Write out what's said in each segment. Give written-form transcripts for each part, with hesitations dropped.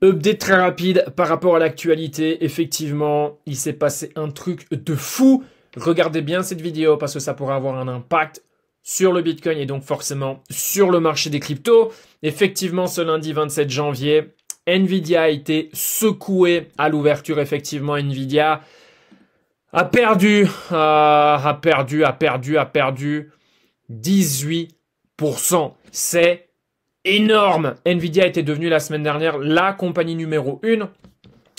Update très rapide par rapport à l'actualité. Effectivement, il s'est passé un truc de fou. Regardez bien cette vidéo parce que ça pourra avoir un impact sur le Bitcoin et donc forcément sur le marché des cryptos. Effectivement, ce lundi 27 janvier, Nvidia a été secoué à l'ouverture. Effectivement, Nvidia a perdu 18%. C'est énorme. Nvidia était devenue la semaine dernière la compagnie numéro 1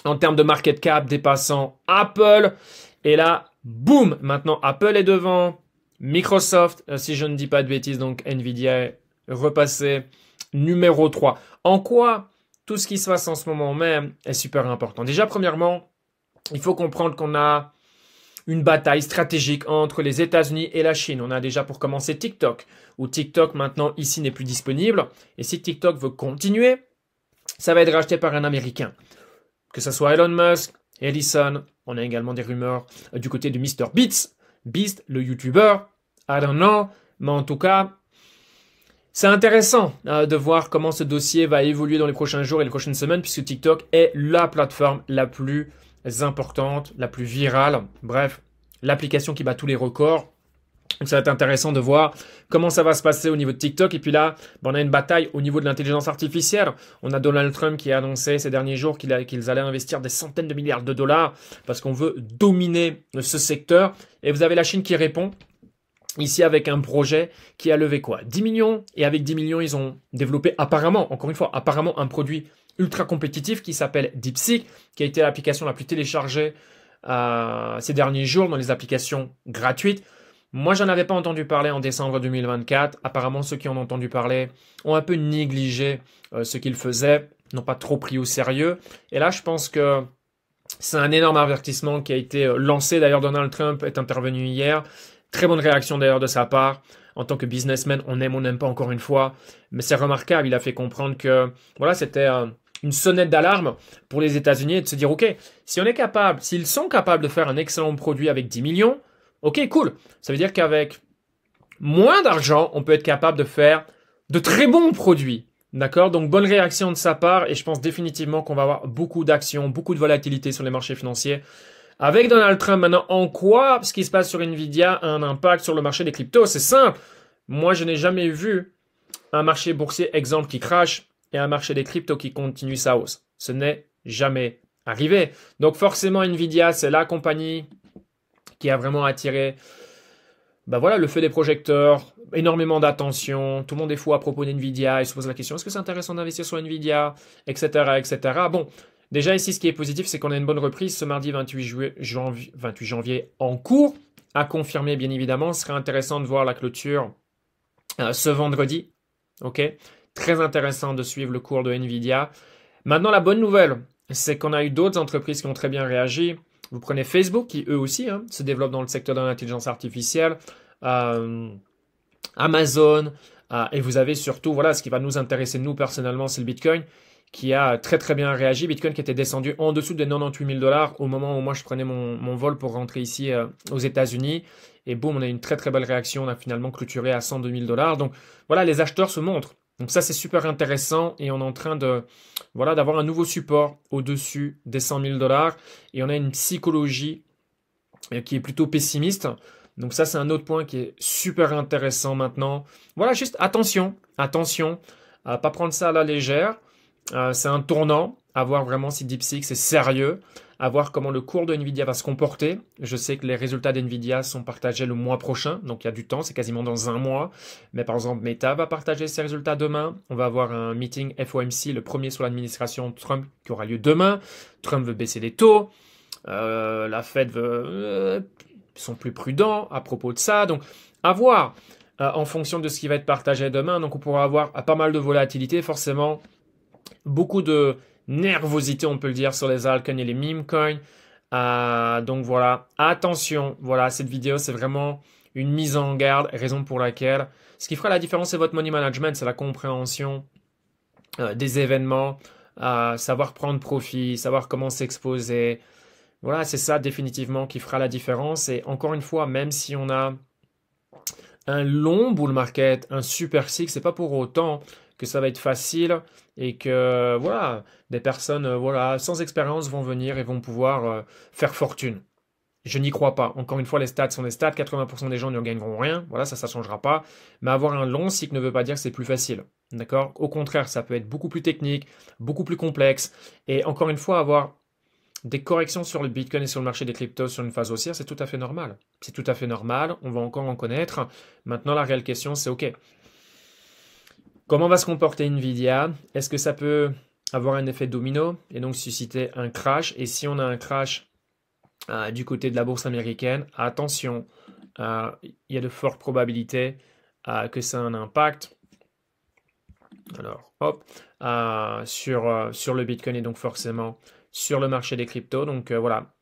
en termes de market cap, dépassant Apple. Et là, boum, maintenant Apple est devant, Microsoft, si je ne dis pas de bêtises, donc Nvidia est repassé numéro 3. En quoi tout ce qui se passe en ce moment même est super important? Déjà, premièrement, il faut comprendre qu'on a une bataille stratégique entre les États-Unis et la Chine. On a déjà pour commencer TikTok, où TikTok maintenant ici n'est plus disponible. Et si TikTok veut continuer, ça va être racheté par un Américain. Que ce soit Elon Musk, Edison, on a également des rumeurs du côté de Beast, le YouTuber, I don't know, mais en tout cas, c'est intéressant de voir comment ce dossier va évoluer dans les prochains jours et les prochaines semaines, puisque TikTok est la plateforme la plus importante, la plus virale, bref, l'application qui bat tous les records. Donc ça va être intéressant de voir comment ça va se passer au niveau de TikTok. Et puis là, on a une bataille au niveau de l'intelligence artificielle. On a Donald Trump qui a annoncé ces derniers jours qu'ils allaient investir des centaines de milliards de dollars parce qu'on veut dominer ce secteur. Et vous avez la Chine qui répond ici avec un projet qui a levé quoi? 10 millions. Et avec 10 millions, ils ont développé apparemment, encore une fois, un produit ultra compétitif qui s'appelle DeepSeek, qui a été l'application la plus téléchargée ces derniers jours dans les applications gratuites. Moi, j'en avais pas entendu parler en décembre 2024. Apparemment, ceux qui en ont entendu parler ont un peu négligé ce qu'ils faisaient, n'ont pas trop pris au sérieux. Et là, je pense que c'est un énorme avertissement qui a été lancé. D'ailleurs, Donald Trump est intervenu hier. Très bonne réaction d'ailleurs de sa part. En tant que businessman, on aime, on n'aime pas encore une fois. Mais c'est remarquable. Il a fait comprendre que voilà, c'était une sonnette d'alarme pour les États-Unis et de se dire, OK, si on est capable, s'ils sont capables de faire un excellent produit avec 10 millions, OK, cool. Ça veut dire qu'avec moins d'argent, on peut être capable de faire de très bons produits. D'accord? Donc, bonne réaction de sa part et je pense définitivement qu'on va avoir beaucoup d'actions, beaucoup de volatilité sur les marchés financiers. Avec Donald Trump maintenant, en quoi ce qui se passe sur Nvidia a un impact sur le marché des cryptos? C'est simple. Moi, je n'ai jamais vu un marché boursier, exemple, qui crash et un marché des cryptos qui continue sa hausse. Ce n'est jamais arrivé. Donc, forcément, Nvidia, c'est la compagnie qui a vraiment attiré le feu des projecteurs, énormément d'attention, tout le monde est fou à propos d'Nvidia, il se pose la question, est-ce que c'est intéressant d'investir sur Nvidia, etc., etc. Bon, déjà ici, ce qui est positif, c'est qu'on a une bonne reprise ce mardi 28 janvier en cours, à confirmer bien évidemment. Ce serait intéressant de voir la clôture ce vendredi, ok? Très intéressant de suivre le cours de Nvidia. Maintenant, la bonne nouvelle, c'est qu'on a eu d'autres entreprises qui ont très bien réagi. Vous prenez Facebook, qui eux aussi se développe dans le secteur de l'intelligence artificielle, Amazon, et vous avez surtout, voilà, ce qui va nous intéresser, nous, personnellement, c'est le Bitcoin, qui a très très bien réagi. Bitcoin qui était descendu en dessous des 98 000 dollars au moment où moi je prenais mon vol pour rentrer ici aux États-Unis. Et boum, on a eu une très très belle réaction. On a finalement clôturé à 102 000 dollars. Donc voilà, les acheteurs se montrent. Donc ça, c'est super intéressant et on est en train de d'avoir un nouveau support au-dessus des 100 000 dollars et on a une psychologie qui est plutôt pessimiste. Donc ça, c'est un autre point qui est super intéressant maintenant. Voilà, juste attention, pas prendre ça à la légère. C'est un tournant, à voir vraiment si DeepSeek c'est sérieux, à voir comment le cours de Nvidia va se comporter. Je sais que les résultats d'Nvidia sont partagés le mois prochain, donc il y a du temps, c'est quasiment dans un mois. Mais par exemple, Meta va partager ses résultats demain. On va avoir un meeting FOMC, le premier sur l'administration Trump, qui aura lieu demain. Trump veut baisser les taux. La Fed sont plus prudents à propos de ça. Donc, à voir en fonction de ce qui va être partagé demain. Donc, on pourra avoir pas mal de volatilité, forcément. Beaucoup de nervosité, on peut le dire, sur les altcoins et les meme coins. Donc voilà, attention. Voilà, cette vidéo, c'est vraiment une mise en garde, raison pour laquelle ce qui fera la différence, c'est votre money management, c'est la compréhension des événements, savoir prendre profit, savoir comment s'exposer. Voilà, c'est ça définitivement qui fera la différence. Et encore une fois, même si on a un long bull market, un super cycle, c'est pas pour autant que ça va être facile et que voilà, des personnes voilà, sans expérience vont venir et vont pouvoir faire fortune. Je n'y crois pas. Encore une fois, les stats sont des stats. 80% des gens ne gagneront rien. Voilà, ça changera pas. Mais avoir un long cycle ne veut pas dire que c'est plus facile. D'accord? Au contraire, ça peut être beaucoup plus technique, beaucoup plus complexe. Et encore une fois, avoir des corrections sur le Bitcoin et sur le marché des cryptos sur une phase haussière, c'est tout à fait normal. C'est tout à fait normal. On va encore en connaître. Maintenant, la réelle question, c'est OK. Comment va se comporter Nvidia? Est-ce que ça peut avoir un effet domino et donc susciter un crash? Et si on a un crash du côté de la bourse américaine, attention, il y a de fortes probabilités que ça ait un impact. Alors, hop, sur le Bitcoin et donc forcément sur le marché des cryptos. Donc voilà,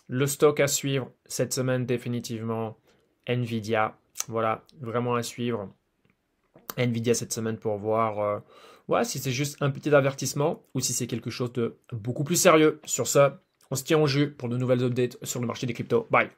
le stock à suivre cette semaine définitivement, Nvidia. Voilà, vraiment à suivre Nvidia cette semaine pour voir ouais, si c'est juste un petit avertissement ou si c'est quelque chose de beaucoup plus sérieux. Sur ça, on se tient au jus pour de nouvelles updates sur le marché des cryptos. Bye!